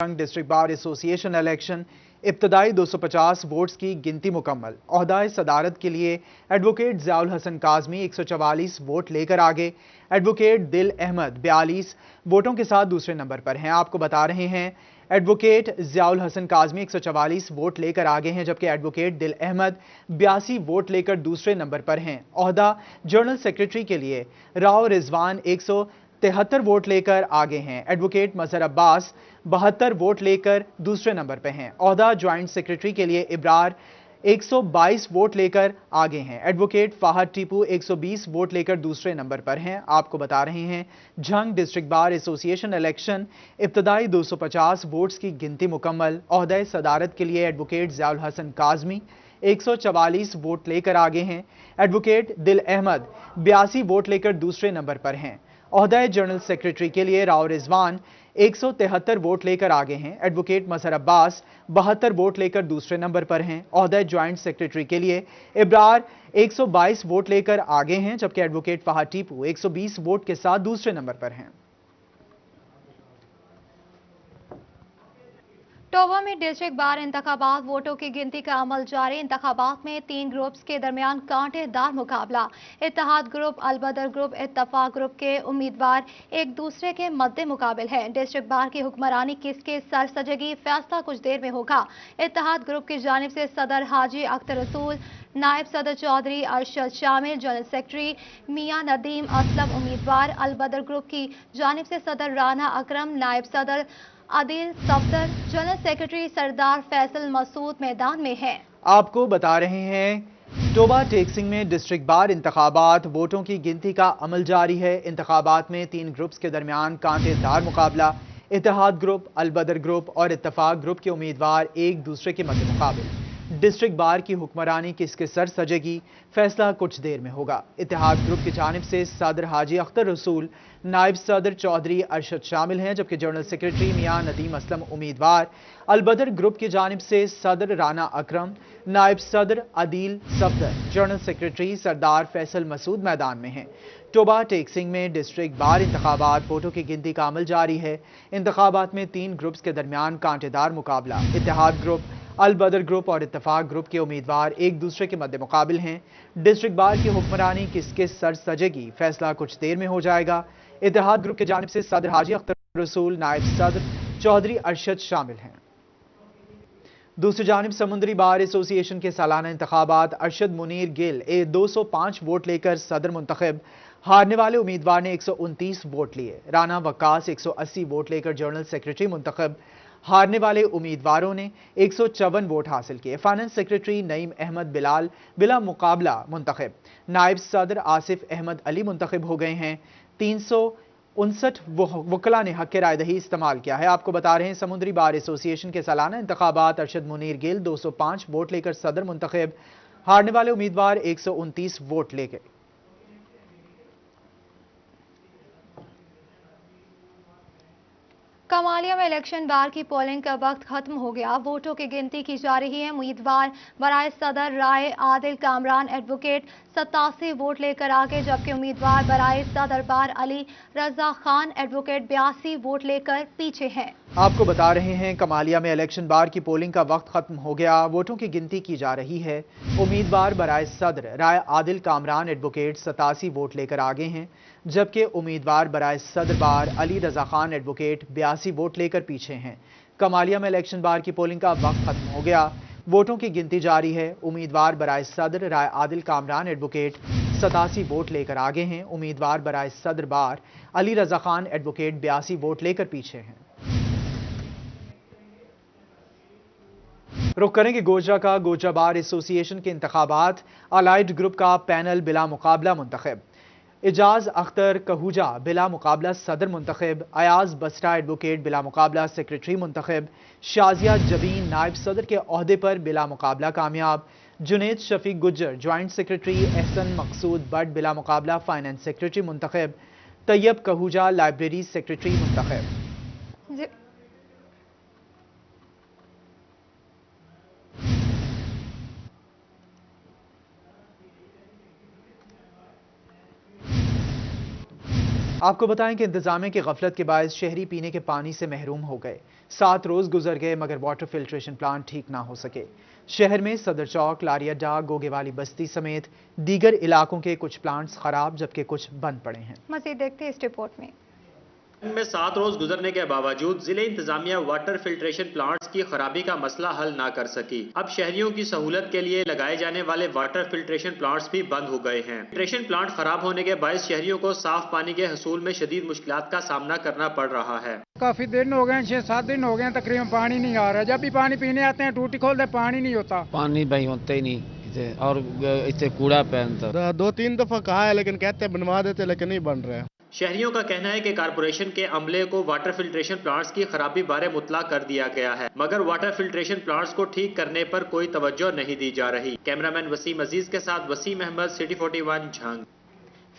District bar association election इब्तदाई 250 votes की गिनती मुकम्मल। ओहदाए सदारत के लिए एडवोकेट ज़ियाउल हसन काज़मी 144 वोट लेकर आगे। एडवोकेट दिल अहमद 42 वोटों के साथ दूसरे नंबर पर हैं। आपको बता रहे हैं एडवोकेट ज़ियाउल हसन काज़मी 144 वोट लेकर आगे हैं, जबकि एडवोकेट दिल अहमद 82 वोट लेकर दूसरे नंबर पर हैं। ओहदा जनरल सेक्रेटरी के लिए राव रिजवान 173 वोट लेकर आगे हैं। एडवोकेट मजहर अब्बास 72 वोट लेकर दूसरे नंबर पर हैं। ओहदा ज्वाइंट सेक्रेटरी के लिए इब्रार 122 वोट लेकर आगे हैं। एडवोकेट फाहद टीपू 120 वोट लेकर दूसरे नंबर पर हैं। आपको बता रहे हैं Jhang district bar association election इब्तदाई 250 वोट्स की गिनती मुकम्मल। ओहदाए सदारत के लिए एडवोकेट ज़ियाउल हसन काज़मी 144 वोट लेकर आगे हैं। एडवोकेट दिल अहमद 82 वोट लेकर दूसरे नंबर पर हैं। ओहदाए जनरल सेक्रेटरी के लिए राव रिजवान 173 वोट लेकर आगे हैं। एडवोकेट मजहर अब्बास 72 वोट लेकर दूसरे नंबर पर हैं। ओहदाए ज्वाइंट सेक्रेटरी के लिए इब्रार 122 वोट लेकर आगे हैं, जबकि एडवोकेट फाहद टीपू 120 वोट के साथ दूसरे नंबर पर हैं। टोबा में डिस्ट्रिक्ट बार इंतखाबात वोटों की गिनती का अमल जारी। इंतखाबात में 3 ग्रुप्स के दरमियान कांटेदार मुकाबला। इत्तेहाद ग्रुप, अलबदर ग्रुप, इत्तफाक ग्रुप के उम्मीदवार एक दूसरे के मद्दे मुकाबिल हैं। डिस्ट्रिक्ट बार की हुक्मरानी किसके सर सजेगी, फैसला कुछ देर में होगा। इत्तेहाद ग्रुप की जानिब से सदर हाजी अख्तर रसूल, नायब सदर चौधरी अरशद शामिल, जनरल सेक्रेटरी मियां नदीम असलम उम्मीदवार। अलबदर ग्रुप की जानिब से सदर राना अकरम, नायब सदर आदिल सफदर, जनरल सेक्रेटरी सरदार फैसल मसूद मैदान में हैं। आपको बता रहे हैं टोबा टेक्सिंग में डिस्ट्रिक्ट बार इंतखाबात वोटों की गिनती का अमल जारी है। इंतखाबात में 3 ग्रुप्स के दरमियान कांटेदार मुकाबला। इत्तेहाद ग्रुप, अलबदर ग्रुप और इत्तफाक ग्रुप के उम्मीदवार एक दूसरे के मद्दे मुकाबिल। डिस्ट्रिक्ट बार की हुक्मरानी किसके सर सजेगी, फैसला कुछ देर में होगा। इत्तेहाद ग्रुप की जानिब से सदर हाजी अख्तर रसूल, नायब सदर चौधरी अरशद शामिल हैं, जबकि जनरल सेक्रेटरी मियां नदीम असलम उम्मीदवार। अलबदर ग्रुप की जानिब से सदर राना अकरम, नायब सदर आदिल सफदर, जनरल सेक्रेटरी सरदार फैसल मसूद मैदान में हैं। टोबा टेक्सिंग में डिस्ट्रिक्ट बार इंतखाबात वोटों की गिनती का अमल जारी है। इंतखाबात में 3 ग्रुप्स के दरमियान कांटेदार मुकाबला। इत्तेहाद ग्रुप, अलबदर ग्रुप और इत्तफाक ग्रुप के उम्मीदवार एक दूसरे के मद्दे मुकाबिल हैं। डिस्ट्रिक्ट बार की हुक्मरानी किसके सर सजेगी, फैसला कुछ देर में हो जाएगा। इत्तेहाद ग्रुप की जानिब से सदर हाजी अख्तर रसूल, नायब सदर चौधरी अरशद शामिल हैं। दूसरी जानिब समुंदरी बार एसोसिएशन के सालाना इंतखाबात अरशद मुनीर गिल 205 वोट लेकर सदर मुंतखब। हारने वाले उम्मीदवार ने 129 वोट लिए। राना वक्कास 180 वोट लेकर जनरल सेक्रेटरी मुंतखब। हारने वाले उम्मीदवारों ने 154 वोट हासिल किए। फाइनेंस सेक्रेटरी नईम अहमद बिलाल बिला मुकाबला मुंतखब। नायब सदर आसिफ अहमद अली मुंतखब हो गए हैं। 359 वकला ने हक रायदही इस्तेमाल किया है। आपको बता रहे हैं समुद्री बार एसोसिएशन के सालाना इंतखाबात अरशद मुनीर गिल 205 वोट लेकर सदर मुंतखब। हारने वाले उम्मीदवार 129 वोट ले गए। कमालिया में इलेक्शन बार की पोलिंग का वक्त खत्म हो गया। वोटों की गिनती की जा रही है। उम्मीदवार बराए सदर राय आदिल कामरान एडवोकेट 87 वोट लेकर आगे, जबकि उम्मीदवार बराए सदर बार अली रजा खान एडवोकेट 82 वोट लेकर पीछे हैं। आपको बता रहे हैं कमालिया में इलेक्शन बार की पोलिंग का वक्त खत्म हो गया। वोटों की गिनती की जा रही है। उम्मीदवार बराए सदर राय आदिल कामरान एडवोकेट 87 वोट लेकर आगे हैं, जबकि उम्मीदवार बराए सदर बार अली रजा खान एडवोकेट 82 वोट लेकर पीछे हैं। कमालिया में इलेक्शन बार की पोलिंग का वक्त खत्म हो गया। वोटों की गिनती जारी है। उम्मीदवार बराए सदर राय आदिल कामरान एडवोकेट 87 वोट लेकर आगे हैं। उम्मीदवार बराए सदर बार अली रजा खान एडवोकेट 82 वोट लेकर पीछे हैं। रुख करेंगे गोजरा का। गोजरा बार एसोसिएशन के इंतखाबात अलाइड ग्रुप का पैनल बिला मुकाबला मुंतखब। इजाज अख्तर कहूजा बिला मुकाबला सदर मुंतखब। अयाज बस्टा एडवोकेट बिला मुकाबला सेक्रेटरी मुंतखब। शाजिया जबीन नायब सदर के ओहदे पर बिला मुकाबला कामयाब। Junaid Shafiq Gujjar joint secretary. एहसन मकसूद बट बिला मुकाबला फाइनेंस सेक्रेटरी मुंतखब। तैयब कहूजा लाइब्रेरी सेक्रेटरी मुंतखब। آپ کو بتائیں کہ انتظامیہ کی غفلت کے باعث شہری پینے کے پانی سے محروم ہو گئے 7 روز گزر گئے مگر واٹر فلٹریشن پلانٹ ٹھیک نہ ہو سکے شہر میں صدر چوک لاریہ ڈا گوگے والی بستی سمیت دیگر علاقوں کے کچھ پلانٹس خراب جبکہ کچھ بند پڑے ہیں مزید دیکھتے ہیں اس رپورٹ میں 7 روز گزرنے کے باوجود ضلع انتظامیہ واٹر فلٹریشن پلانٹس کی خرابی کا مسئلہ حل نہ کر سکی اب شہریوں کی سہولت کے لیے لگائے جانے والے واٹر فلٹریشن پلانٹس بھی بند ہو گئے ہیں فلٹریشن پلانٹ خراب ہونے کے باعث شہریوں کو صاف پانی کے حصول میں شدید مشکلات کا سامنا کرنا پڑ رہا ہے کافی دن ہو گئے 6-7 دن ہو گئے تقریباً پانی نہیں آ رہا جب بھی پانی پینے آتے ہیں ٹوٹی کھول دے پانی نہیں ہوتا پانی بھائی ہوتا ہی نہیں اور اس سے کوڑا پہنتا 2-3 دفعہ کہا ہے لیکن کہتے ہیں بنوا دیتے لیکن نہیں بن رہے شہریوں کا کہنا ہے کہ کارپوریشن کے عملے کو واٹر فلٹریشن پلانٹس کی خرابی بارے مطلع کر دیا گیا ہے مگر واٹر فلٹریشن پلانٹس کو ٹھیک کرنے پر کوئی توجہ نہیں دی جا رہی کیمرامین وسیم عزیز کے ساتھ وسیم احمد سٹی 41 جھنگ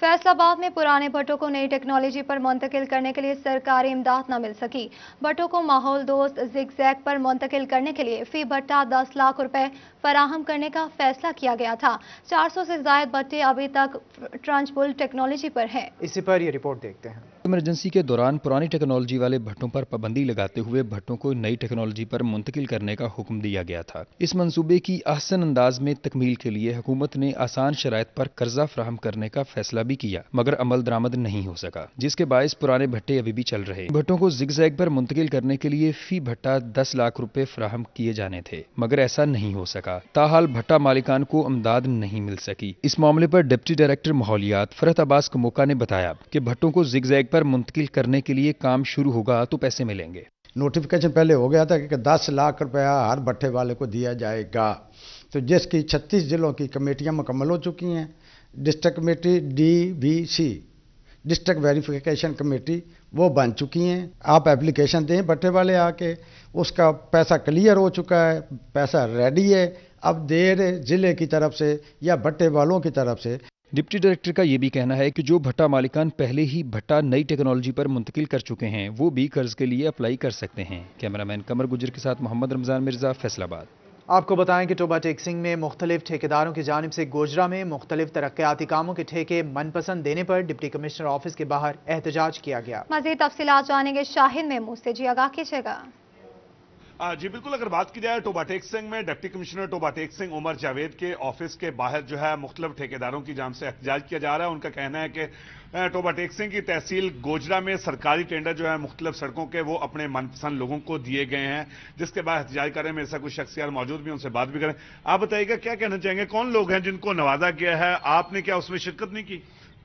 فیصل آباد میں پرانے بھٹوں کو نئی ٹیکنالوجی پر منتقل کرنے کے لیے سرکاری امداد نہ مل سکی بھٹوں کو ماحول دوست زگ زیگ پر منتقل کرنے کے لیے فی بھٹا 10 لاکھ روپے فراہم کرنے کا فیصلہ کیا گیا تھا 400 سے زائد بھٹے ابھی تک ٹرانچبل ٹیکنالوجی پر ہیں اسی پر یہ رپورٹ دیکھتے ہیں ایمرجنسی کے دوران پرانی ٹیکنالوجی والے بھٹوں پر پابندی لگاتے ہوئے بھٹوں کو نئی ٹیکنالوجی پر منتقل کرنے کا حکم دیا گیا تھا اس منصوبے کی احسن انداز میں تکمیل کے لیے حکومت نے آسان شرائط پر قرضہ فراہم کرنے کا فیصلہ بھی کیا مگر عمل درآمد نہیں ہو سکا جس کے باعث پرانے بھٹے ابھی بھی چل رہے بھٹوں کو زگ زیگ پر منتقل کرنے کے لیے فی بھٹا 10 لاکھ روپے فراہم کیے جانے تھے مگر ایسا نہیں ہو سکا تاحال بھٹا مالکان کو امداد نہیں مل سکی اس معاملے پر ڈپٹی ڈائریکٹر ماحولیات فرحت عباس کموکا نے بتایا کہ بھٹوں کو زگ زیگ پر منتقل کرنے کے لیے کام شروع ہوگا تو پیسے ملیں گے نوٹیفیکیشن پہلے ہو گیا تھا کہ 10 لاکھ روپیہ ہر بھٹے والے کو دیا جائے گا تو جس کی 36 ضلعوں کی کمیٹیاں مکمل ہو چکی ہیں district committee DVC district verification committee وہ بن چکی ہیں آپ اپلیکیشن دیں بھٹے والے آ کے اس کا پیسہ کلیئر ہو چکا ہے پیسہ ریڈی ہے اب دیر ضلع کی طرف سے یا بھٹے والوں کی طرف سے ڈپٹی ڈائریکٹر کا یہ بھی کہنا ہے کہ جو بھٹا مالکان پہلے ہی بھٹا نئی ٹیکنالوجی پر منتقل کر چکے ہیں وہ بھی قرض کے لیے اپلائی کر سکتے ہیں کیمرامین قمر گجر کے ساتھ محمد رمضان مرزا فیصل آباد آپ کو بتائیں کہ ٹوبا ٹیکسنگ میں مختلف ٹھیکیداروں کی جانب سے گوجرا میں مختلف ترقیاتی کاموں کے ٹھیکے من پسند دینے پر ڈپٹی کمشنر آفس کے باہر احتجاج کیا گیا مزید تفصیلات جانیں گے شاہد محمود سے جی آگاہ کیجیے گا جی بالکل اگر بات کی جائے ٹوبا ٹیکسنگ میں ڈپٹی کمشنر ٹوبا ٹیکسنگ عمر جاوید کے آفس کے باہر جو ہے مختلف ٹھیکیداروں کی جانب سے احتجاج کیا جا رہا ہے ان کا کہنا ہے کہ ٹوبا ٹیکسنگ کی تحصیل گوجرا میں سرکاری ٹینڈر جو ہے مختلف سڑکوں کے وہ اپنے من پسند لوگوں کو دیے گئے ہیں جس کے بعد احتجاج کرنے میں ایسا کچھ شخصیات موجود بھی ان سے بات بھی کریں آپ بتائیے گا کیا کہنا چاہیں گے کون لوگ ہیں جن کو نوازا گیا ہے آپ نے کیا اس میں شرکت نہیں کی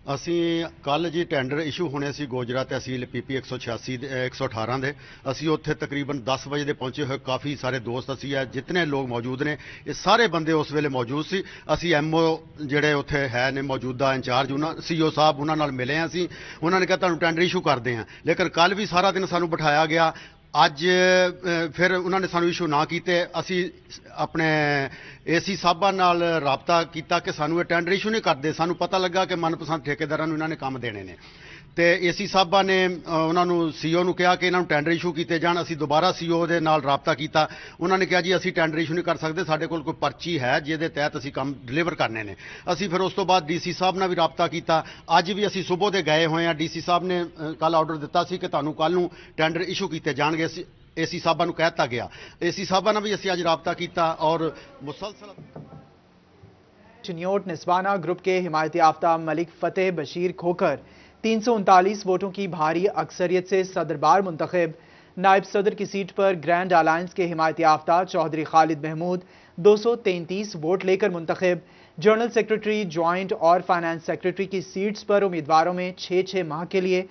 ਅਸੀਂ ਕੱਲ ਜੀ ਟੈਂਡਰ ਇਸ਼ੂ ਹੋਣੇ ਸੀ ਗੋਜਰਾ ਤਹਿਸੀਲ PP 186 118 ਦੇ ਅਸੀਂ ਉੱਥੇ ਤਕਰੀਬਨ 10 ਵਜੇ ਦੇ ਪਹੁੰਚੇ ਹੋਏ ਕਾਫੀ ਸਾਰੇ ਦੋਸਤ ਅਸੀਂ ਹੈ ਜਿੰਨੇ ਲੋਕ ਮੌਜੂਦ ਨੇ ਇਹ ਸਾਰੇ ਬੰਦੇ ਉਸ ਵੇਲੇ ਮੌਜੂਦ ਸੀ ਅਸੀਂ MO ਜਿਹੜੇ ਉੱਥੇ ਹੈ ਨੇ ਮੌਜੂਦਾ ਇੰਚਾਰਜ ਉਹਨਾਂ CO ਸਾਹਿਬ ਉਹਨਾਂ ਨਾਲ ਮਿਲੇ ਹਾਂ ਅਸੀਂ ਉਹਨਾਂ ਨੇ ਕਿਹਾ ਤੁਹਾਨੂੰ ਟੈਂਡਰ ਇਸ਼ੂ ਕਰਦੇ ਹਾਂ ਲੇਕਿਨ ਕੱਲ ਵੀ ਸਾਰਾ ਦਿਨ ਸਾਨੂੰ ਬਿਠਾਇਆ ਗਿਆ ਅੱਜ ਫਿਰ ਉਹਨਾਂ ਨੇ ਸਾਨੂੰ ਇਸ਼ੂ ਨਾ ਕੀਤੇ ਅਸੀਂ ਆਪਣੇ AC ਸਾਹਿਬਾਂ ਨਾਲ ਰਾਬਤਾ ਕੀਤਾ ਕਿ ਸਾਨੂੰ ਇਹ ਟੈਂਡਰ ਇਸ਼ੂ ਨਹੀਂ ਕਰਦੇ ਸਾਨੂੰ ਪਤਾ ਲੱਗਾ ਕਿ ਮਨਪਸੰਦ ਠੇਕੇਦਾਰਾਂ ਨੂੰ ਇਹਨਾਂ ਨੇ ਕੰਮ ਦੇਣੇ ਨੇ ਤੇ AC ਸਾਹਿਬਾਂ ਨੇ ਉਹਨਾਂ ਨੂੰ CO ਨੂੰ ਕਿਹਾ ਕਿ ਇਹਨਾਂ ਨੂੰ ਟੈਂਡਰ ਇਸ਼ੂ ਕੀਤੇ ਜਾਣ ਅਸੀਂ ਦੁਬਾਰਾ CO ਦੇ ਨਾਲ ਰਾਬਤਾ ਕੀਤਾ ਉਹਨਾਂ ਨੇ ਕਿਹਾ ਜੀ ਅਸੀਂ ਟੈਂਡਰ ਇਸ਼ੂ ਨਹੀਂ ਕਰ ਸਕਦੇ ਸਾਡੇ ਕੋਲ ਕੋਈ ਪਰਚੀ ਹੈ ਜਿਹਦੇ ਤਹਿਤ ਅਸੀਂ ਕੰਮ ਡਿਲੀਵਰ ਕਰਨੇ ਨੇ ਅਸੀਂ ਫਿਰ ਉਸ ਤੋਂ ਬਾਅਦ DC ਸਾਹਿਬ ਨਾਲ ਵੀ ਰਾਬਤਾ ਕੀਤਾ ਅੱਜ ਵੀ ਅਸੀਂ ਸਵੇਰ ਦੇ ਗਏ ਹੋਏ ਹਾਂ DC ਸਾਹਿਬ ਨੇ ਕੱਲ ਆਰਡਰ ਦਿੱਤਾ ਸੀ ਕਿ ਤੁਹਾਨੂੰ ਕੱਲ ਨੂੰ ਟੈਂਡਰ ਇਸ਼ੂ ਕੀਤੇ ਜਾਣਗੇ AC ਸਾਹਿਬਾਂ ਨੂੰ ਕਹਿ ਦਿੱਤਾ ਗਿਆ AC ਸਾਹਿਬਾਂ ਨਾਲ ਵੀ ਅਸੀਂ ਅੱਜ ਰਾਬਤਾ ਕੀਤਾ ਔਰ ਮੁਸਲਸਲ چنیوٹ نسوانہ گروپ کے حمایت یافتہ ملک فتح بشیر کھوکر 339 ووٹوں کی بھاری اکثریت سے صدر بار منتخب نائب صدر کی سیٹ پر گرینڈ الائنس کے حمایت یافتہ چودھری خالد محمود 233 ووٹ لے کر منتخب جنرل سیکرٹری جوائنٹ اور فائنانس سیکرٹری کی سیٹس پر امیدواروں میں 6 ماہ کے لیے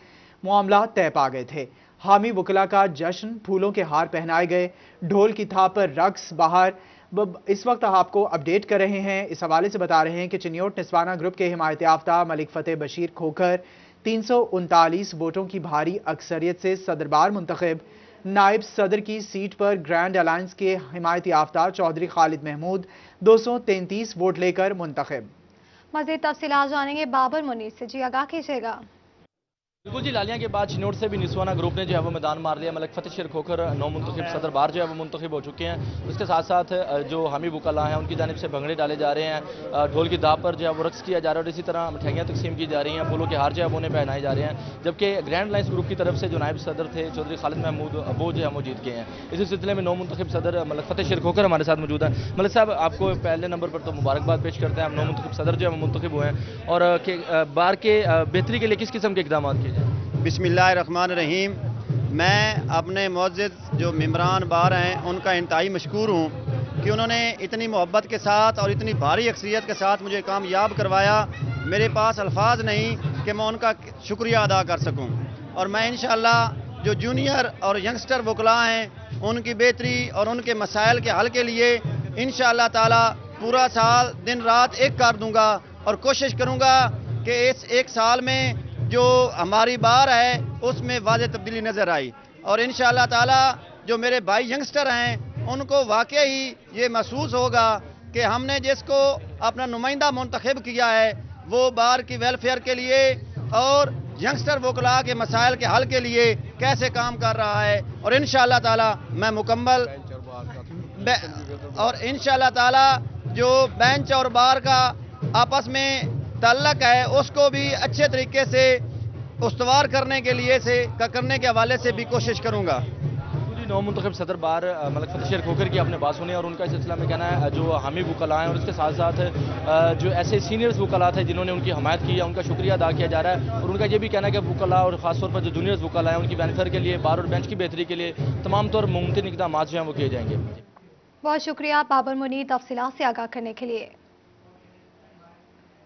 معاملات طے پا گئے تھے حامی وکلا کا جشن پھولوں کے ہار پہنائے گئے ڈھول کی تھاپ پر رقص باہر اس وقت آپ کو اپڈیٹ کر رہے ہیں اس حوالے سے بتا رہے ہیں کہ چنیوٹ نسوانہ گروپ کے حمایت یافتہ ملک فتح بشیر کھوکر 339 ووٹوں کی بھاری اکثریت سے صدر بار منتخب نائب صدر کی سیٹ پر گرینڈ الائنس کے حمایت یافتہ چودھری خالد محمود 233 ووٹ لے کر منتخب مزید تفصیلات جانیں گے بابر منیر سے جی آگاہ کیجیے گا बिल्कुल जी, लालियां के बाद चिनौट से भी निस्वाना ग्रुप ने जो है वो मैदान मार लिया। मलिक फतेह शेर खोखर नौ मुंतखब सदर बार जो है वो मुंतखब हो चुके हैं। उसके साथ साथ जो हामी वकला हैं उनकी जानिब से भंगड़े डाले जा रहे हैं, ढोल की दाब पर जो है वो रक्स किया जा रहा है और इसी तरह मिठाइयाँ तकसीम की जा रही हैं, फूलों के हार जो है वो उन्हें पहनाए जा रहे हैं। जबकि ग्रैंड लाइन्स ग्रुप की तरफ से जो नायब सदर थे चौधरी खालिद महमूद वो जो है वो जीत गए हैं। इसी सिलसिले में नौ मुंतखब सदर मलिक फतेह शेर खोखर हमारे साथ मौजूद है। मलिक साहब, आपको पहले नंबर पर तो मुबारकबाद पेश करते हैं, हम नौ मुंतखब सदर जो है वो मुंतखब हुए हैं और बार के बेहतरी के लिए किस किस्म के इकदाम किए जाए? बिस्मिल्लाहिर्रहमानिर्रहीम। मैं अपने मुअज़्ज़िज़ जो मेंबरान बार हैं उनका इंतहाई मशकूर हूँ कि उन्होंने इतनी मोहब्बत के साथ और इतनी भारी अक्सरियत के साथ मुझे कामयाब करवाया। मेरे पास अल्फाज नहीं कि मैं उनका शुक्रिया अदा कर सकूँ। और मैं इंशाअल्लाह जो जूनियर और यंगस्टर वकला हैं उनकी बेहतरी और उनके मसाइल के हल के लिए इंशाअल्लाह ताला पूरा साल दिन रात एक कर दूँगा और कोशिश करूँगा कि इस एक साल में जो हमारी बार है उसमें वाज़ेह तब्दीली नज़र आई। और इंशाअल्लाह ताला जो मेरे भाई यंगस्टर हैं उनको वाकई ही ये महसूस होगा कि हमने जिसको अपना नुमाइंदा मुंतखब किया है वो बार की वेलफेयर के लिए और यंगस्टर वकला के मसाइल के हल के लिए कैसे काम कर रहा है। और इंशाअल्लाह ताला मैं मुकम्मल और इंशाअल्लाह ताला जो बेंच और बार का आपस में ताल्लुक है उसको भी अच्छे तरीके से उस्तवार करने के हवाले से भी कोशिश करूंगा। नौ मुंतखब सदर बार मलिक फतेह शेर खोखर की आपने बात सुनी और उनका इस सिलसिला में कहना है जो हामी वकला हैं और इसके साथ साथ जो ऐसे सीनियर्स वकला थे जिन्होंने उनकी हमायत की है उनका शुक्रिया अदा किया जा रहा है। और उनका ये भी कहना है कि वकला और ख़ासतौर पर जो जूनियर्स वकला हैं उनकी वेलफेयर के लिए बार और बेंच की बेहतरी के लिए तमाम तौर मुमकिन इक़दाम जो हैं वो किए जाएंगे। बहुत शुक्रिया बाबर मुनीर तफसीलात से आगाह करने के लिए।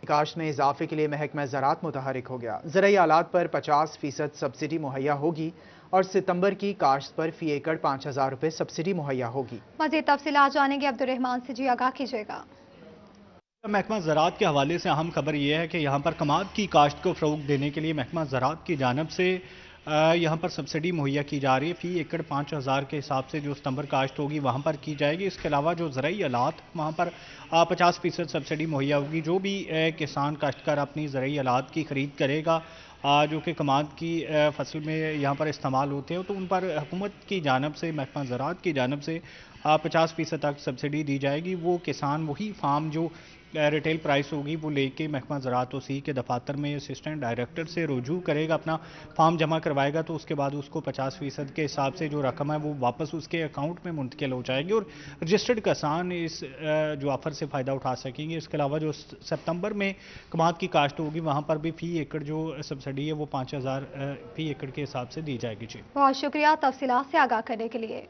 काश्त में इजाफे के लिए महकमा ज़राअत मुतहरिक हो गया। ज़राई आलात पर 50% सब्सिडी मुहैया होगी और सितंबर की काश्त पर फी एकड़ 5,000 रुपये सब्सिडी मुहैया होगी। मज़ीद तफसीलात जानेंगे अब्दुर्रहमान से, जी आगाह कीजिएगा। महकमा ज़राअत के हवाले से अहम खबर यह है कि यहाँ पर कमाद की काश्त को फ़रोग़ देने के लिए महकमा ज़राअत की जानिब से यहाँ पर सब्सिडी मुहैया की जा रही है। फ़ी एकड़ 5,000 के हिसाब से जो सितंबर काश्त होगी वहाँ पर की जाएगी। इसके अलावा जो ज़राई आलात वहाँ पर 50% सब्सिडी मुहैया होगी। जो भी किसान काश्तकार अपनी ज़राई आलात की ख़रीद करेगा जो कि कमाद की फसल में यहाँ पर इस्तेमाल होते हैं तो उन पर हुकूमत की जानिब से महकमा ज़राअत की जानिब से 50% तक सब्सिडी दी जाएगी। वो किसान वही फार्म जो रिटेल प्राइस होगी वो लेके महकमा ज़राअत उसी के दफातर में असिस्टेंट डायरेक्टर से रुजू करेगा, अपना फार्म जमा करवाएगा तो उसके बाद उसको 50% के हिसाब से जो रकम है वो वापस उसके अकाउंट में मुंतकिल हो जाएगी और रजिस्टर्ड किसान इस जो ऑफ़र से फ़ायदा उठा सकेंगे। इसके अलावा जो सितंबर में कमाद की काश्त होगी वहाँ पर भी फ़ी एकड़ जो सब्सिडी है वो 5,000 फ़ी एकड़ के हिसाब से दी जाएगी। जी बहुत शुक्रिया तफसीलात से आगाह करने के लिए।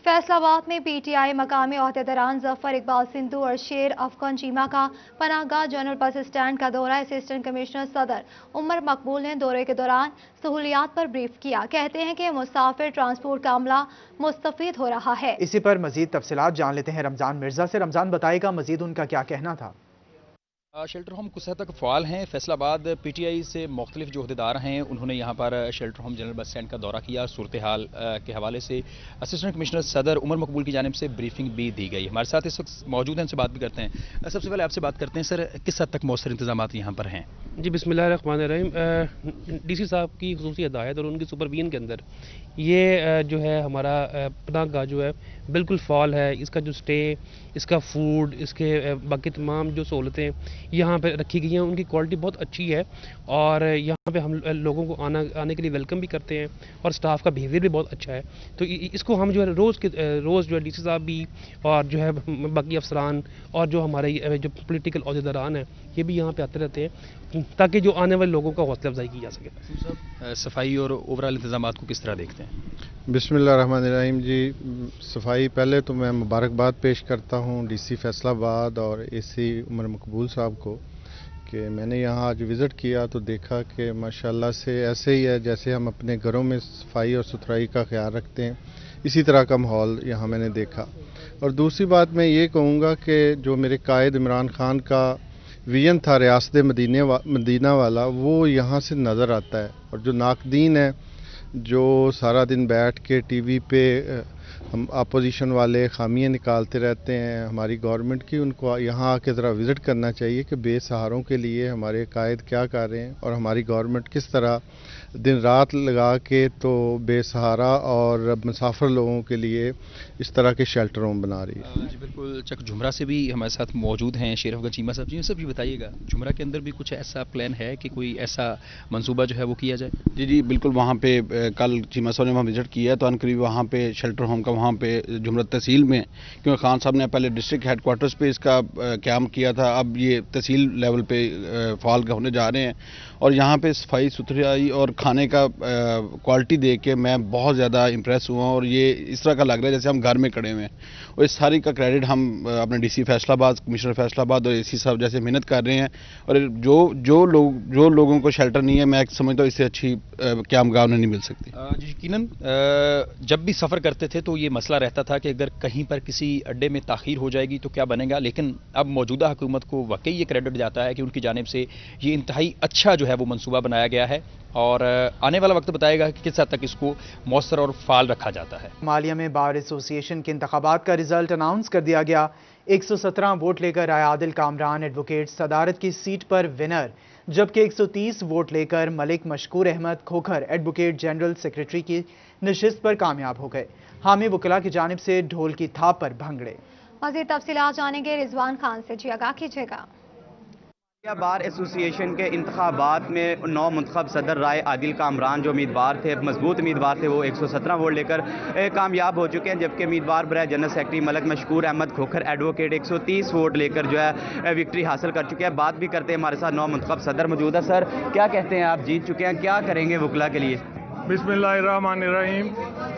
फैसलाबाद में पीटीआई मकामी ओहदेदारान जफर इकबाल सिंधु और शेर अफगन चीमा का पनाहगाह जनरल बस स्टैंड का दौरा असिस्टेंट कमिश्नर सदर उमर मकबूल ने दौरे के दौरान सहूलियात पर ब्रीफ किया। कहते हैं कि मुसाफिर ट्रांसपोर्ट का अमला मुस्तफीद हो रहा है। इसी पर मजीद तफसीलात जान लेते हैं रमजान मिर्जा से। रमजान, बताएगा मजीद उनका क्या कहना था? शेल्टर होम कुछ हद तक फ़ाल हैं। फैसलाबाद पीटीआई से मुख्तलिफ जो अहदेदार हैं उन्होंने यहाँ पर shelter home general bus stand का दौरा किया। सूरत हाल के हवाले से असिस्टेंट कमिश्नर सदर उमर मकबूल की जानिब से ब्रीफिंग भी दी गई। हमारे साथ इस वक्त मौजूद हैं, उनसे बात भी करते हैं। सबसे पहले आपसे बात करते हैं सर, किस हद तक मौसर इंतजाम यहाँ पर हैं? जी बिस्मिल्लाहिर्रहमानिर्रहीम। डीसी साहब की खुसूसी हिदायत और उनकी सुपरविजन के अंदर ये जो है हमारा पनाहगाह जो है बिल्कुल फ़ाल है। इसका जो स्टे, इसका फूड, इसके बाकी तमाम जो सहूलतें यहाँ पे रखी गई हैं उनकी क्वालिटी बहुत अच्छी है और यहाँ पे हम लोगों को आने के लिए वेलकम भी करते हैं और स्टाफ का बिहेवियर भी बहुत अच्छा है। तो इसको हम जो है रोज़ जो है डीसी साहब भी और जो है बाकी अफसरान और जो हमारे जो पॉलिटिकल अहदेदारान हैं ये भी यहाँ पे आते रहते हैं ताकि जो आने वाले लोगों का हौसला अफजाई की जा सके। सफाई और ओवरऑल इंतजाम को किस तरह देखते हैं? बिस्मिल्लाहिर्रहमानिर्रहीम। जी सफाई, पहले तो मैं मुबारकबाद पेश करता हूँ डीसी फैसलाबाद और एसी उमर मकबूल साहब को कि मैंने यहाँ आज विज़िट किया तो देखा कि माशाल्लाह से ऐसे ही है जैसे हम अपने घरों में सफाई और सुथराई का ख्याल रखते हैं, इसी तरह का माहौल यहाँ मैंने देखा। और दूसरी बात मैं ये कहूँगा कि जो मेरे कायद इमरान खान का विजन था रियासत मदीना वाला वो यहाँ से नज़र आता है। और जो नाकदीन है जो सारा दिन बैठ के टीवी पे ہم اپوزیشن والے خامیاں نکالتے رہتے ہیں ہماری گورنمنٹ کی. ان کو یہاں آ کے ذرا وزٹ کرنا چاہیے کہ بے سہاروں کے لیے ہمارے قائد کیا کر رہے ہیں اور ہماری گورنمنٹ کس طرح دن رات لگا کے تو بے سہارا اور مسافر لوگوں کے لیے اس طرح کے شیلٹر ہوم بنا رہی ہے. جی بالکل. چک جھمرا سے بھی ہمارے ساتھ موجود ہیں شیر افغان چیمہ صاحب. جی سب یہ بتائیے گا جھمرا کے اندر بھی کچھ ایسا پلان ہے کہ کوئی ایسا منصوبہ جو ہے وہ کیا جائے؟ جی بالکل. وہاں پہ کل چیمہ صاحب نے وہاں وزٹ کیا ہے تو ان قریب وہاں پہ شیلٹر ہوم کا وہاں پہ جھمرا تحصیل میں, کیونکہ خان صاحب نے پہلے ڈسٹرکٹ ہیڈ کوارٹرز پہ اس کا قیام کیا تھا, اب یہ تحصیل لیول پہ فعال ہونے جا رہے ہیں. اور یہاں پہ صفائی ستھرائی اور کھانے کا کوالٹی دیکھ کے میں بہت زیادہ امپریس ہوا, اور یہ اس طرح کا لگ رہا ہے جیسے ہم گھر میں کھڑے ہوئے ہیں. اور اس ساری کا کریڈٹ ہم اپنے ڈی سی فیصلہ آباد, کمشنر فیصلہ آباد اور اے سی صاحب جیسے محنت کر رہے ہیں. اور جو لوگوں کو شیلٹر نہیں ہے, میں سمجھتا ہوں اس سے اچھی قیام گاہ انہیں نہیں مل سکتی. جی یقیناً جب بھی سفر کرتے تھے تو یہ مسئلہ رہتا تھا کہ اگر کہیں پر کسی اڈے میں تاخیر ہو جائے گی تو کیا بنے گا, لیکن اب موجودہ حکومت کو واقعی یہ کریڈٹ جاتا ہے کہ ان کی جانب سے یہ انتہائی اچھا جو ہے وہ منصوبہ بنایا گیا ہے, اور آنے والا وقت بتائے گا کہ کس حد تک اس کو مؤثر اور فعال رکھا جاتا ہے. مالیہ میں بار ایسوسی ایشن کے انتخابات کا رزلٹ اناؤنس کر دیا گیا. 117 ووٹ لے کر عادل کامران ایڈوکیٹ صدارت کی سیٹ پر ونر, جبکہ 130 ووٹ لے کر Malik Mashkoor Ahmed Khokhar advocate general secretary کی نشست پر کامیاب ہو گئے. حامی وکلاء کی جانب سے ڈھول کی تھاپ پر بھنگڑے. مزید تفصیلات جانیں گے رضوان خان سے. جی آگاہ کیجیے گا. بار ایسوسی ایشن کے انتخابات میں نو منتخب صدر رائے عادل کامران جو امیدوار تھے, مضبوط امیدوار تھے, وہ 117 ووٹ لے کر کامیاب ہو چکے ہیں, جبکہ امیدوار برائے جنرل سیکرٹری ملک مشکور احمد کھوکھر ایڈوکیٹ 130 ووٹ لے کر جو ہے وکٹری حاصل کر چکے ہیں. بات بھی کرتے ہیں, ہمارے ساتھ نو منتخب صدر موجود ہے. سر کیا کہتے ہیں, آپ جیت چکے ہیں, کیا کریں گے وکلاء کے لیے؟ بسم اللہ الرحمن الرحیم.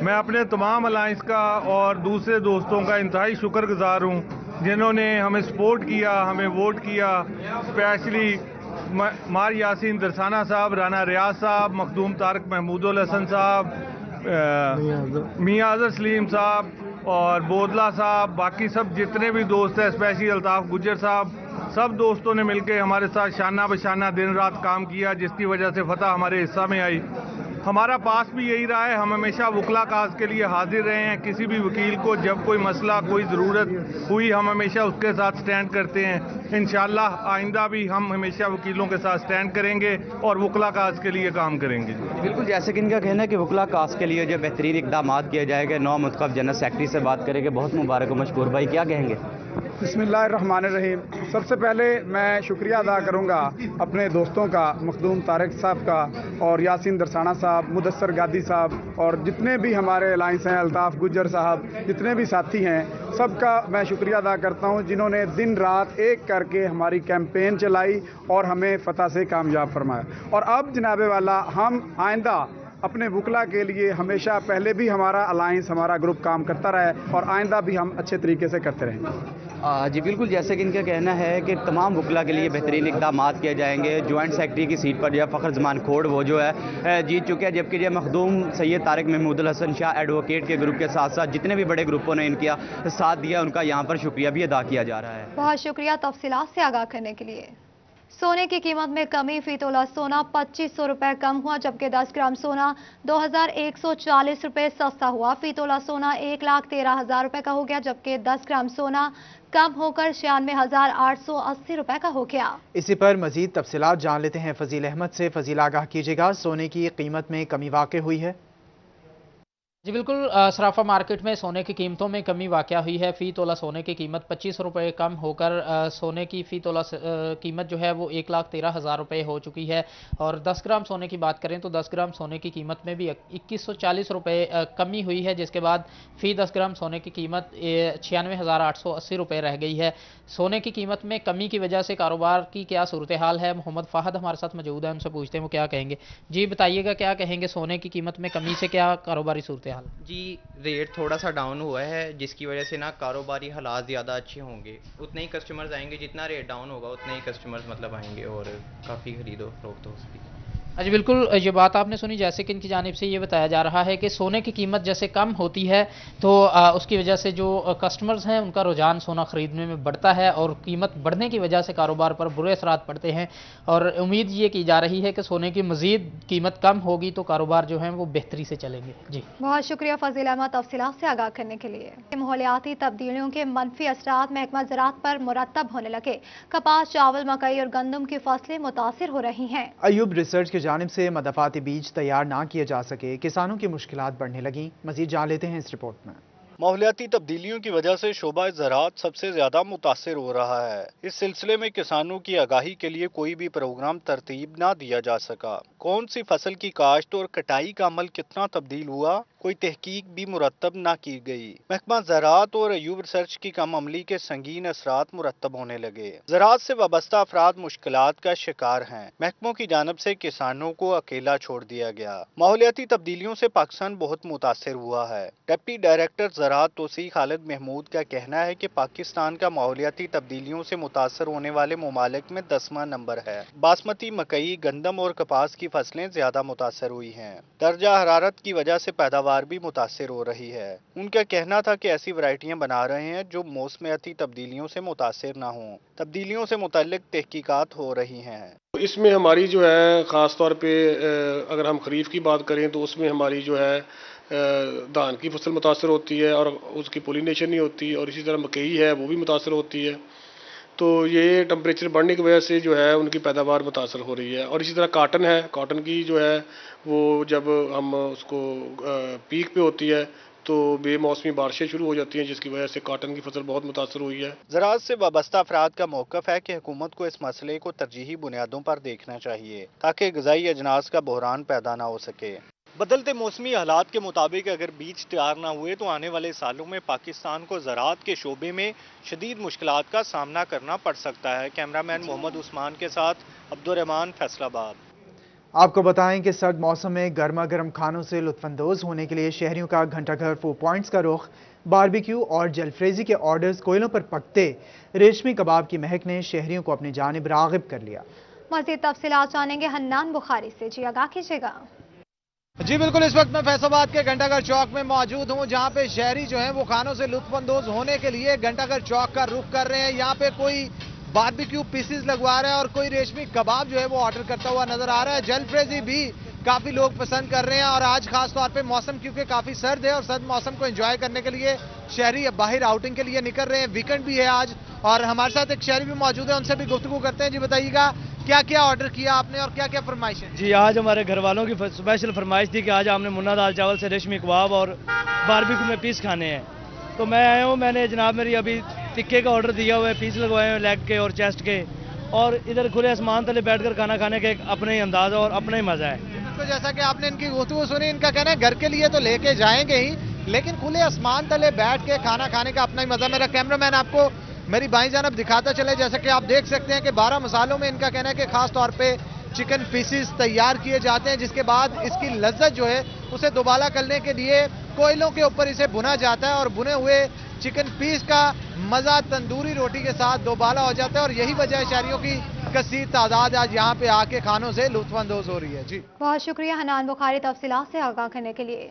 میں اپنے تمام الائنس کا اور دوسرے دوستوں کا انتہائی شکر گزار ہوں جنہوں نے ہمیں سپورٹ کیا, ہمیں ووٹ کیا. اسپیشلی مار یاسین درسانہ صاحب, رانا ریاض صاحب, مخدوم طارق محمود الحسن صاحب, میاں اظہر سلیم صاحب اور بودلہ صاحب, باقی سب جتنے بھی دوست ہیں, اسپیشلی الطاف گجر صاحب, سب دوستوں نے مل کے ہمارے ساتھ شانہ بشانہ دن رات کام کیا, جس کی وجہ سے فتح ہمارے حصہ میں آئی. ہمارا پاس بھی یہی رہا ہے, ہم ہمیشہ وکلا کاز کے لیے حاضر رہے ہیں. کسی بھی وکیل کو جب کوئی مسئلہ, کوئی ضرورت ہوئی, ہم ہمیشہ اس کے ساتھ سٹینڈ کرتے ہیں. انشاءاللہ آئندہ بھی ہم ہمیشہ وکیلوں کے ساتھ سٹینڈ کریں گے اور وکلا کاز کے لیے کام کریں گے. بالکل, جیسے کہ ان کا کہنا ہے کہ وکلا کاز کے لیے جو بہترین اقدامات کیے جائے گے. نو منتخب جنرل سیکرٹری سے بات کریں گے. بہت مبارک ہو مشکور بھائی, کیا کہیں گے؟ بسم اللہ الرحمن الرحیم. سب سے پہلے میں شکریہ ادا کروں گا اپنے دوستوں کا, مخدوم طارق صاحب کا اور یاسین درسانہ صاحب, مدثر گادی صاحب اور جتنے بھی ہمارے الائنس ہیں, الطاف گجر صاحب, جتنے بھی ساتھی ہیں, سب کا میں شکریہ ادا کرتا ہوں جنہوں نے دن رات ایک کر کے ہماری کیمپین چلائی اور ہمیں فتح سے کامیاب فرمایا. اور اب جناب والا ہم آئندہ اپنے وکلا کے لیے ہمیشہ, پہلے بھی ہمارا الائنس, ہمارا گروپ کام کرتا رہا ہے اور آئندہ بھی ہم اچھے طریقے سے کرتے رہیں گے. جی بالکل, جیسے کہ ان کا کہنا ہے کہ تمام وکلا کے لیے بہترین اقدامات کیے جائیں گے. جوائنٹ سیکرٹری کی سیٹ پر جو ہے فخر زمان کھوڑ وہ جو ہے جیت چکے ہیں, جبکہ جو مخدوم سید طارق محمود الحسن شاہ ایڈوکیٹ کے گروپ کے ساتھ ساتھ جتنے بھی بڑے گروپوں نے ان کا ساتھ دیا, ان کا یہاں پر شکریہ بھی ادا کیا جا رہا ہے. بہت شکریہ تفصیلات سے آگاہ کرنے کے لیے. سونے کی قیمت میں کمی, فی تولہ سونا 2500 روپے کم ہوا, جبکہ 10 گرام سونا 2140 روپے سستا ہوا. فی تولہ سونا 1,13,000 روپے کا ہو گیا, جبکہ 10 گرام سونا کم ہو کر 96,880 روپے کا ہو گیا. اسی پر مزید تفصیلات جان لیتے ہیں فضیل احمد سے. فضیل آگاہ کیجیے گا, سونے کی قیمت میں کمی واقع ہوئی ہے؟ جی بالکل, صرافہ مارکیٹ میں سونے کی قیمتوں میں کمی واقع ہوئی ہے. فی تولہ سونے کی قیمت 25 روپے کم ہو کر سونے کی فی تولہ قیمت جو ہے وہ 1,13,000 روپے ہو چکی ہے. اور 10 گرام سونے کی بات کریں تو 10 گرام سونے کی قیمت میں بھی 2140 روپے کمی ہوئی ہے, جس کے بعد فی 10 گرام سونے کی قیمت 96,880 روپے رہ گئی ہے. سونے کی قیمت میں کمی کی وجہ سے کاروبار کی کیا صورتحال ہے, محمد فہد ہمارے ساتھ موجود ہے, ان سے پوچھتے ہیں وہ کیا کہیں گے. جی بتائیے گا, کیا کہیں گے سونے کی قیمت میں کمی سے کیا کاروباری صورتحال؟ جی ریٹ تھوڑا سا ڈاؤن ہوا ہے, جس کی وجہ سے نا کاروباری حالات زیادہ اچھے ہوں گے. اتنے ہی کسٹمرز آئیں گے, جتنا ریٹ ڈاؤن ہوگا اتنے ہی کسٹمرز مطلب آئیں گے اور کافی خرید و فروخت ہو سکتی ہے. जी बिल्कुल, ये बात आपने सुनी। जैसे कि इनकी जानिब से ये बताया जा रहा है कि सोने की कीमत जैसे कम होती है तो उसकी वजह से जो कस्टमर्स हैं उनका रुझान सोना खरीदने में बढ़ता है और कीमत बढ़ने की वजह से कारोबार पर बुरे असरात पड़ते हैं और उम्मीद ये की जा रही है कि सोने की मजीद कीमत कम होगी तो कारोबार जो है वो बेहतरी से चलेंगे। जी बहुत शुक्रिया फजील अहमद तफसीलात से आगाह करने के लिए। माहौलियाती तब्दीलियों के मनफी असरात महकमा ज़राअत पर मुरतब होने लगे। कपास, चावल, मकई और गंदम की फसलें मुतासिर हो रही हैं। अयूब रिसर्च की जानिब से मदफाती बीज तैयार ना किए जा सके, किसानों की मुश्किलात बढ़ने लगी। मजीद जान लेते हैं इस रिपोर्ट में। माहौलियाती तब्दीलियों की वजह से शोबा ज़राअत सबसे ज्यादा मुतासिर हो रहा है। इस सिलसिले में किसानों की आगाही के लिए कोई भी प्रोग्राम तरतीब ना दिया जा सका। कौन सी फसल की काश्त और कटाई का अमल कितना तब्दील हुआ, कोई तहकीक भी मुरतब ना की गई। महकमा ज़राअत और अयूब रिसर्च की कम अमली के संगीन असरात मुरतब होने लगे। ज़राअत से वाबस्ता अफराद मुश्किलात का शिकार हैं। महकमों की जानब से किसानों को अकेला छोड़ दिया गया। माहौलियाती तब्दीलियों से पाकिस्तान बहुत मुतासिर हुआ है। डिप्टी डायरेक्टर ज़राअत तोसी खालिद महमूद का कहना है कि पाकिस्तान का माहौलियाती तब्दीलियों से मुतासर होने वाले ममालिक में 10वां नंबर है। बासमती, मकई, गंदम और कपास की फसलें ज्यादा मुतासर हुई हैं। दर्जा हरारत की वजह से पैदावार भी मुतासर हो रही है। उनका कहना था कि ऐसी वैरायटियां बना रहे हैं जो मौसमियाती तब्दीलियों से मुतासर ना हों। तब्दीलियों से मुतल्लिक तहकीकात हो रही हैं। इसमें हमारी जो है ख़ास तौर पे अगर हम खरीफ की बात करें तो उसमें हमारी जो है धान की फसल मुतासर होती है और उसकी पोलिनेशन नहीं होती, और इसी तरह मकई है वो भी मुतासर होती है। तो ये टेम्परेचर बढ़ने की वजह से जो है उनकी पैदावार मुतासर हो रही है। और इसी तरह काटन है, काटन की जो है वो जब हम उसको पीक पे होती है तो बेमौसमी बारिशें शुरू हो जाती हैं, जिसकी वजह से काटन की फसल बहुत मुतासर हुई है। ज़राअत से वाबस्ता अफराद का मौक़िफ़ है कि हुकूमत को इस मसले को तरजीही बुनियादों पर देखना चाहिए ताकि ग़िज़ाई अजनास का बहरान पैदा ना हो सके। बदलते मौसमी हालात के मुताबिक अगर बीज तैयार ना हुए तो आने वाले सालों में पाकिस्तान को ज़राअत के शोबे में शदीद मुश्किलात का सामना करना पड़ सकता है। कैमरामैन मोहम्मद उस्मान के साथ अब्दुर्रहमान, फैसलाबाद। आपको बताएं कि सर्द मौसम में गर्मा गर्म खानों से लुत्फानंदोज होने के लिए शहरियों का घंटाघर फूड पॉइंट्स का रुख, बारबेक्यू और जलफ्रेजी के ऑर्डर्स, कोयलों पर पकते रेशमी कबाब की महक ने शहरियों को अपनी जानिब राग़िब कर लिया। मज़ीद तफसीलात जानेंगे हन्नान बुखारी से। जी आगाह कीजिएगा। जी बिल्कुल, इस वक्त मैं फैसलाबाद के घंटाघर चौक में मौजूद हूं, जहां पे शहरी जो हैं वो खानों से लुत्फानंदोज होने के लिए घंटाघर चौक का रुख कर रहे हैं। यहाँ पे कोई बारबेक्यू पीसेस लगवा रहा है और कोई रेशमी कबाब जो है वो ऑर्डर करता हुआ नजर आ रहा है। जलफ्रेजी भी काफी लोग पसंद कर रहे हैं और आज खास तौर पे मौसम क्योंकि काफी सर्द है और सर्द मौसम को एंजॉय करने के लिए शहरी अब बाहर आउटिंग के लिए निकल रहे हैं। वीकेंड भी है आज और हमारे साथ एक शहरी भी मौजूद है, उनसे भी गुफ्तगू करते हैं। जी बताइएगा, क्या क्या ऑर्डर किया आपने और क्या क्या फरमाइश है? जी आज हमारे घर वालों की स्पेशल फरमाइश थी कि आज हमने मुन्ना दाल चावल से रेशमी कबाब और बारबेक्यू में पीस खाने हैं, तो मैं आया हूँ। मैंने जनाब मेरी अभी टिक्के का ऑर्डर दिया हुआ है, पीस लगवाए हैं लेग के और चेस्ट के, और इधर खुले आसमान तले बैठकर खाना खाने का एक अपना ही अंदाज और अपना ही मजा है। तो जैसा कि आपने इनकी गुफ्तगू सुनी, इनका कहना है घर के लिए तो लेके जाएंगे ही, लेकिन खुले आसमान तले बैठ के खाना खाने का अपना ही मजा। मेरा कैमरामैन आपको मेरी बाईं जानब दिखाता चले, जैसे कि आप देख सकते हैं कि 12 मसालों में इनका कहना है कि खास तौर पे चिकन पीसेस तैयार किए जाते हैं, जिसके बाद इसकी लज्जत जो है उसे दोबाला करने के लिए कोयलों के ऊपर इसे भुना जाता है और भुने हुए चिकन पीस का मजा तंदूरी रोटी के साथ दोबाला हो जाता है। और यही वजह है शहरियों की कसीर तादाद आज यहाँ पे आके खानों से लुत्फानंदोज हो रही है। जी बहुत शुक्रिया हनान बुखारी तफसीलात से आगाह करने के लिए।